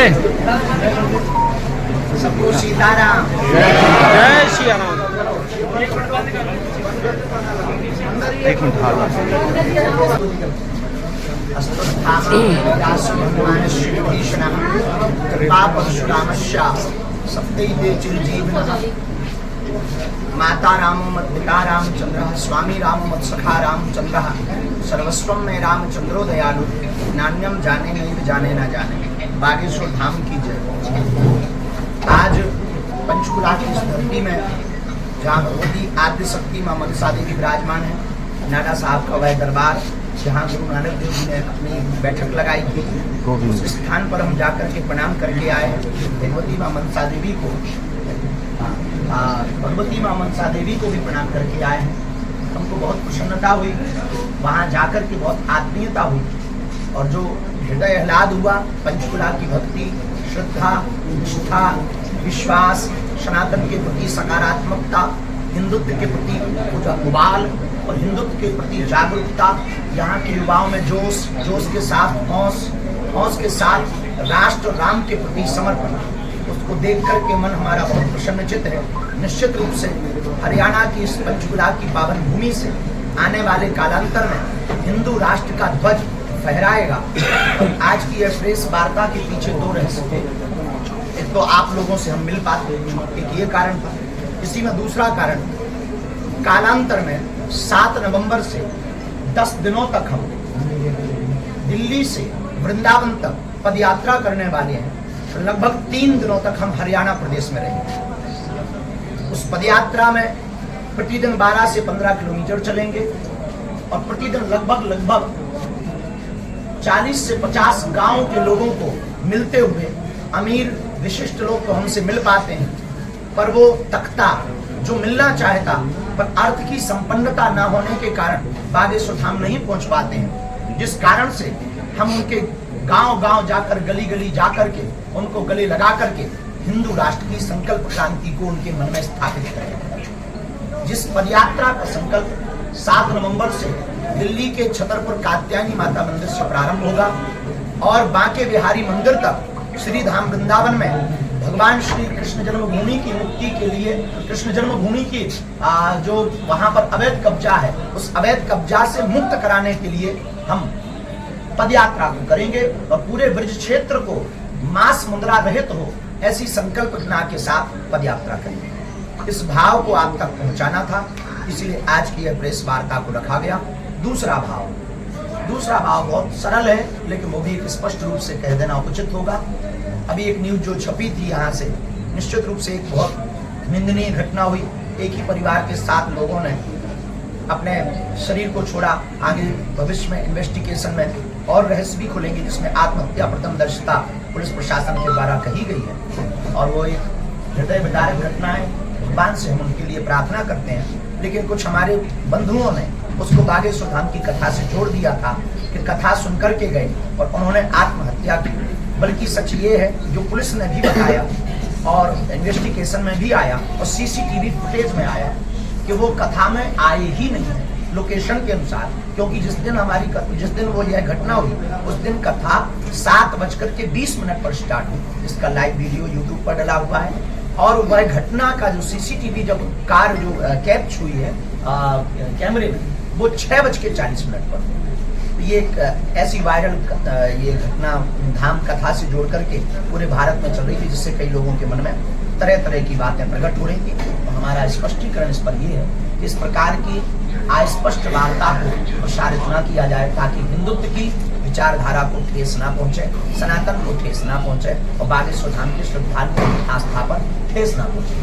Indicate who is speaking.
Speaker 1: जय
Speaker 2: सबको सीताराम।
Speaker 1: जय श्री राम। एक मिनट
Speaker 2: सप्तैते चिरजीविनः माता रामो मत् पिता रामचंद्रः स्वामी रामो मत् सखा रामचंद्रः सर्वस्वं में रामचंद्रो दयालु नान्यम जाने नहीं जाने ना जाने। बागेश्वर धाम की जय। आज पंचकुला की इस धरती में जहाँ भगवती आद्य शक्ति मां मनसा देवी विराजमान है, नाडा साहब का वह दरबार जहाँ गुरु नानक देव जी ने अपनी बैठक लगाई थी, उस स्थान पर हम जाकर के प्रणाम करके आए। भगवती मां मनसा देवी को भी प्रणाम करके आए हैं। हमको बहुत प्रसन्नता हुई, वहाँ जाकर के बहुत आत्मीयता हुई और जो हृदय आह्लाद हुआ। पंचकुला की भक्ति, श्रद्धा, निष्ठा, विश्वास, सनातन के प्रति सकारात्मकता, हिंदुत्व के प्रति उबाल और हिंदुत्व के प्रति जागरूकता, यहाँ के युवाओं में जोश, जोश के साथ हौस के साथ राष्ट्र राम के प्रति समर्पण, उसको देख करके मन हमारा बहुत प्रसन्नचित है। निश्चित रूप से हरियाणा की इस पंचकुला की पावन भूमि से आने वाले कालांतर में हिंदू राष्ट्र का ध्वज फहराएगा। आज की यह प्रेस वार्ता के पीछे दो रहस्य थे। एक तो आप लोगों से हम मिल पाते, एक ये कारण था। इसी में दूसरा कारण, कालांतर में 7 नवंबर से 10 दिनों तक हम दिल्ली से वृंदावन तक पदयात्रा करने वाले हैं। लगभग 3 दिनों तक हम हरियाणा प्रदेश में रहेंगे। उस पदयात्रा में प्रतिदिन 12 से 15 किलोमीटर चलेंगे और प्रतिदिन लगभग 40 से 50 गांव के लोगों को मिलते हुए, अमीर विशिष्ट लोग तो हमसे मिल पाते हैं, पर वो तख्ता जो मिलना चाहता पर अर्थ की संपन्नता न होने के कारण बागेश्वर धाम नहीं पहुंच पाते हैं, जिस कारण से हम उनके गांव जाकर, गली जाकर के उनको गले लगा करके हिंदू राष्ट्र की संकल्प क्रांति को उनके मन में स्थापित करें। जिस पदयात्रा का संकल्प 7 नवंबर से दिल्ली के छतरपुर कात्यायनी माता मंदिर से प्रारंभ होगा और बांके बिहारी मंदिर तक श्री धाम वृंदावन में भगवान श्री कृष्ण जन्मभूमि की मुक्ति के लिए, कृष्ण जन्मभूमि की जो वहां पर अवैध कब्जा है, उस अवैध कब्जा से मुक्त कराने के लिए हम पदयात्रा को करेंगे और पूरे ब्रज क्षेत्र को मांस मुद्रा रहित हो ऐसी संकल्पना के साथ पदयात्रा करेंगे। इस भाव को आप तक पहुंचाना था, इसलिए आज की यह प्रेस वार्ता को रखा गया। दूसरा भाव बहुत सरल है, लेकिन वो भी एक स्पष्ट रूप से कह देना उचित होगा। अभी एक न्यूज जो छपी थी यहाँ से, निश्चित रूप से एक बहुत निंदनीय घटना हुई। एक ही परिवार के 7 लोगों ने अपने शरीर को छोड़ा। आगे भविष्य में इन्वेस्टिगेशन में और रहस्य भी खुलेंगे, जिसमें आत्महत्या प्रथमदर्शिता पुलिस प्रशासन के द्वारा कही गई है और वो एक हृदय विदारक घटना है। भगवान से हम उनके लिए प्रार्थना करते हैं, लेकिन कुछ हमारे बंधुओं ने उसको बागेश्वर धाम की कथा से जोड़ दिया था कि कथा सुन करके गए और उन्होंने आत्महत्या की। बल्कि सच ये है जो पुलिस ने भी बताया और इन्वेस्टिगेशन में भी आया और सीसीटीवी फुटेज में आया कि वो कथा में आए ही नहीं है लोकेशन के अनुसार, क्योंकि जिस दिन वो यह घटना हुई उस दिन कथा 7:20 पर स्टार्ट हुई। इसका लाइव वीडियो यूट्यूब पर डला हुआ है और वह घटना का जो सीसीटीवी जब कार जो कैप्च हुई है कैमरे में, वो 6:40 पर। ये एक ऐसी वायरल ये घटना धाम कथा से जोड़ करके पूरे भारत में चल रही थी, जिससे कई लोगों के मन में तरह की बातें प्रकट हो रही थी। तो हमारा स्पष्टीकरण इस पर ये है कि इस प्रकार की अस्पष्ट वार्ता को प्रसारित न किया जाए, ताकि हिंदुत्व की विचारधारा को ठेस ना पहुंचे, सनातन को ठेस ना पहुंचे और बागेश्वर धाम के श्रद्धालुओं की आस्था पर ठेस ना पहुंचे।